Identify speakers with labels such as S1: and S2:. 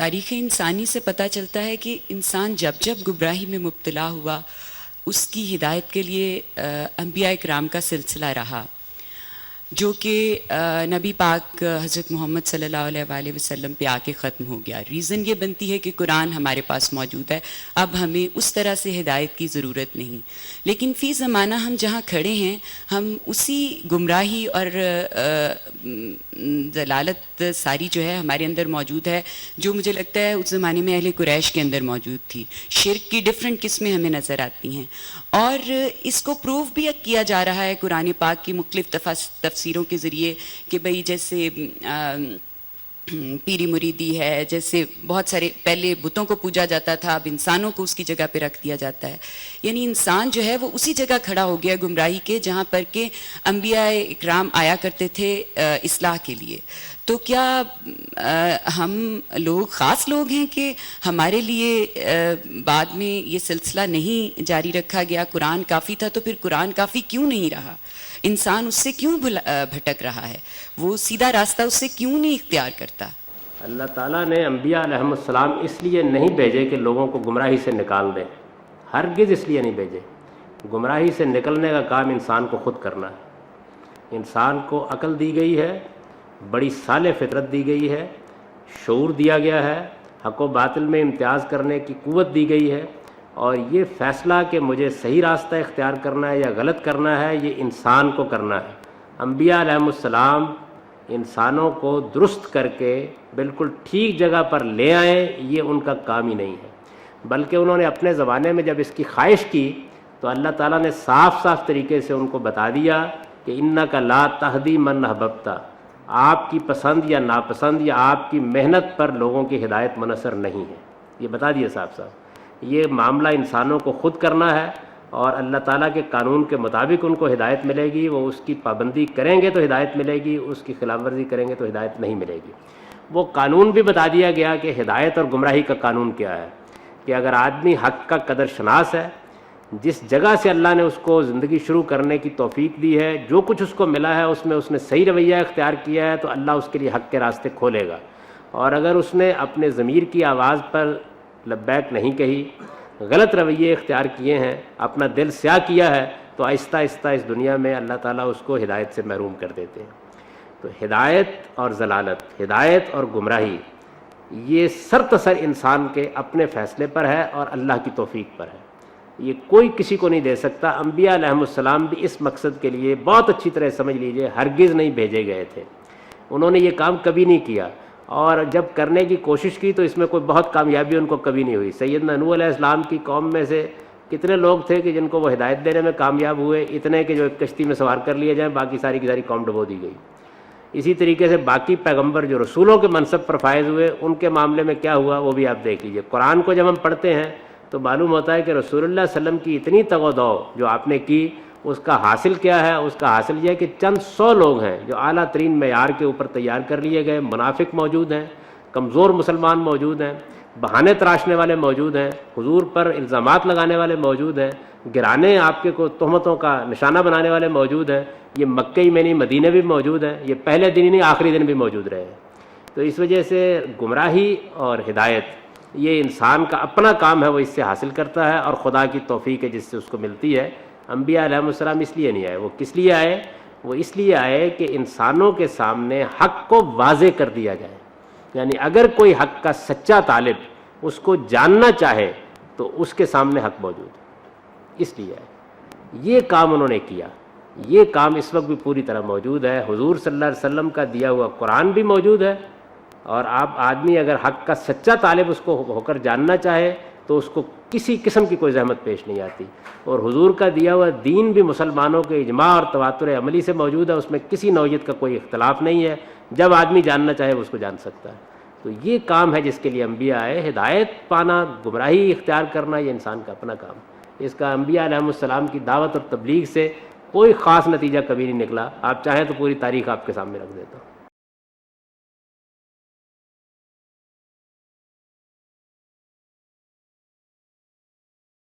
S1: تاریخ انسانی سے پتہ چلتا ہے کہ انسان جب جب گمراہی میں مبتلا ہوا اس کی ہدایت کے لیے انبیاء اکرام کا سلسلہ رہا، جو کہ نبی پاک حضرت محمد صلی اللہ علیہ وآلہ وسلم پہ آ کے ختم ہو گیا۔ ریزن یہ بنتی ہے کہ قرآن ہمارے پاس موجود ہے، اب ہمیں اس طرح سے ہدایت کی ضرورت نہیں، لیکن فی زمانہ ہم جہاں کھڑے ہیں ہم اسی گمراہی اور ضلالت ساری جو ہے ہمارے اندر موجود ہے، جو مجھے لگتا ہے اس زمانے میں اہل قریش کے اندر موجود تھی۔ شرک کی ڈفرینٹ قسمیں ہمیں نظر آتی ہیں، اور اس کو پروف بھی کیا جا رہا ہے قرآن پاک کی مختلف تفسیروں کے ذریعے کہ بھئی جیسے پیری مریدی ہے، جیسے بہت سارے پہلے بتوں کو پوجا جاتا تھا، اب انسانوں کو اس کی جگہ پہ رکھ دیا جاتا ہے۔ یعنی انسان جو ہے وہ اسی جگہ کھڑا ہو گیا گمراہی کے جہاں پر کہ انبیاء اکرام آیا کرتے تھے اصلاح کے لیے۔ تو کیا ہم لوگ خاص لوگ ہیں کہ ہمارے لیے بعد میں یہ سلسلہ نہیں جاری رکھا گیا؟ قرآن کافی تھا تو پھر قرآن کافی کیوں نہیں رہا؟ انسان اس سے کیوں بھٹک رہا ہے؟ وہ سیدھا راستہ اس سے کیوں نہیں اختیار کرتا؟
S2: اللہ تعالیٰ نے انبیاء علیہ السلام اس لیے نہیں بھیجے کہ لوگوں کو گمراہی سے نکال دیں، ہرگز اس لیے نہیں بھیجے۔ گمراہی سے نکلنے کا کام انسان کو خود کرنا ہے۔ انسان کو عقل دی گئی ہے، بڑی صالح فطرت دی گئی ہے، شعور دیا گیا ہے، حق و باطل میں امتیاز کرنے کی قوت دی گئی ہے، اور یہ فیصلہ کہ مجھے صحیح راستہ اختیار کرنا ہے یا غلط کرنا ہے یہ انسان کو کرنا ہے۔ انبیاء علیہ السلام انسانوں کو درست کر کے بالکل ٹھیک جگہ پر لے آئیں، یہ ان کا کام ہی نہیں ہے، بلکہ انہوں نے اپنے زمانے میں جب اس کی خواہش کی تو اللہ تعالیٰ نے صاف صاف طریقے سے ان کو بتا دیا کہ انک لا تہدی من احببت، آپ کی پسند یا ناپسند یا آپ کی محنت پر لوگوں کی ہدایت منحصر نہیں ہے، یہ بتا دیا صاف صاف۔ یہ معاملہ انسانوں کو خود کرنا ہے، اور اللہ تعالیٰ کے قانون کے مطابق ان کو ہدایت ملے گی۔ وہ اس کی پابندی کریں گے تو ہدایت ملے گی، اس کی خلاف ورزی کریں گے تو ہدایت نہیں ملے گی۔ وہ قانون بھی بتا دیا گیا کہ ہدایت اور گمراہی کا قانون کیا ہے، کہ اگر آدمی حق کا قدر شناس ہے، جس جگہ سے اللہ نے اس کو زندگی شروع کرنے کی توفیق دی ہے، جو کچھ اس کو ملا ہے اس میں اس نے صحیح رویہ اختیار کیا ہے، تو اللہ اس کے لیے حق کے راستے کھولے گا۔ اور اگر اس نے اپنے ضمیر کی آواز پر لبیک نہیں کہی، غلط رویے اختیار کیے ہیں، اپنا دل سیاہ کیا ہے، تو آہستہ آہستہ اس دنیا میں اللہ تعالیٰ اس کو ہدایت سے محروم کر دیتے ہیں۔ تو ہدایت اور ضلالت، ہدایت اور گمراہی، یہ سرتسر انسان کے اپنے فیصلے پر ہے اور اللہ کی توفیق پر ہے، یہ کوئی کسی کو نہیں دے سکتا۔ انبیاء علیہ السلام بھی اس مقصد کے لیے بہت اچھی طرح سمجھ لیجئے ہرگز نہیں بھیجے گئے تھے، انہوں نے یہ کام کبھی نہیں کیا، اور جب کرنے کی کوشش کی تو اس میں کوئی بہت کامیابی ان کو کبھی نہیں ہوئی۔ سیدنا نوح علیہ السلام کی قوم میں سے کتنے لوگ تھے کہ جن کو وہ ہدایت دینے میں کامیاب ہوئے؟ اتنے کہ جو ایک کشتی میں سوار کر لیے جائیں، باقی ساری کی ساری قوم ڈبو دی گئی۔ اسی طریقے سے باقی پیغمبر جو رسولوں کے منصب پر فائز ہوئے، ان کے معاملے میں کیا ہوا وہ بھی آپ دیکھ لیجئے۔ قرآن کو جب ہم پڑھتے ہیں تو معلوم ہوتا ہے کہ رسول اللہ صلی اللہ علیہ وسلم کی اتنی تگ و دو جو آپ نے کی، اس کا حاصل کیا ہے؟ اس کا حاصل یہ ہے کہ چند 100 لوگ ہیں جو اعلیٰ ترین معیار کے اوپر تیار کر لیے گئے۔ منافق موجود ہیں، کمزور مسلمان موجود ہیں، بہانے تراشنے والے موجود ہیں، حضور پر الزامات لگانے والے موجود ہیں، گرانے آپ کے کو تہمتوں کا نشانہ بنانے والے موجود ہیں۔ یہ مکہ ہی میں نہیں، مدینہ بھی موجود ہیں، یہ پہلے دن ہی نہیں آخری دن بھی موجود رہے ہیں۔ تو اس وجہ سے گمراہی اور ہدایت یہ انسان کا اپنا کام ہے، وہ اس سے حاصل کرتا ہے، اور خدا کی توفیق ہے جس سے اس کو ملتی ہے۔ انبیاء علیہ السلام اس لیے نہیں آئے، وہ کس لیے آئے؟ وہ اس لیے آئے کہ انسانوں کے سامنے حق کو واضح کر دیا جائے، یعنی اگر کوئی حق کا سچا طالب اس کو جاننا چاہے تو اس کے سامنے حق موجود ہے، اس لیے آئے۔ یہ کام انہوں نے کیا، یہ کام اس وقت بھی پوری طرح موجود ہے۔ حضور صلی اللہ علیہ وسلم کا دیا ہوا قرآن بھی موجود ہے، اور آپ آدمی اگر حق کا سچا طالب اس کو ہو کر جاننا چاہے تو اس کو کسی قسم کی کوئی زحمت پیش نہیں آتی۔ اور حضور کا دیا ہوا دین بھی مسلمانوں کے اجماع اور تواتر عملی سے موجود ہے، اس میں کسی نوعیت کا کوئی اختلاف نہیں ہے، جب آدمی جاننا چاہے وہ اس کو جان سکتا ہے۔ تو یہ کام ہے جس کے لیے انبیاء آئے۔ ہدایت پانا، گمراہی اختیار کرنا، یہ انسان کا اپنا کام ہے۔ اس کا انبیاء علیہ السلام کی دعوت اور تبلیغ سے کوئی خاص نتیجہ کبھی نہیں نکلا۔ آپ چاہیں تو پوری تاریخ آپ کے سامنے رکھ دیتا ہوں۔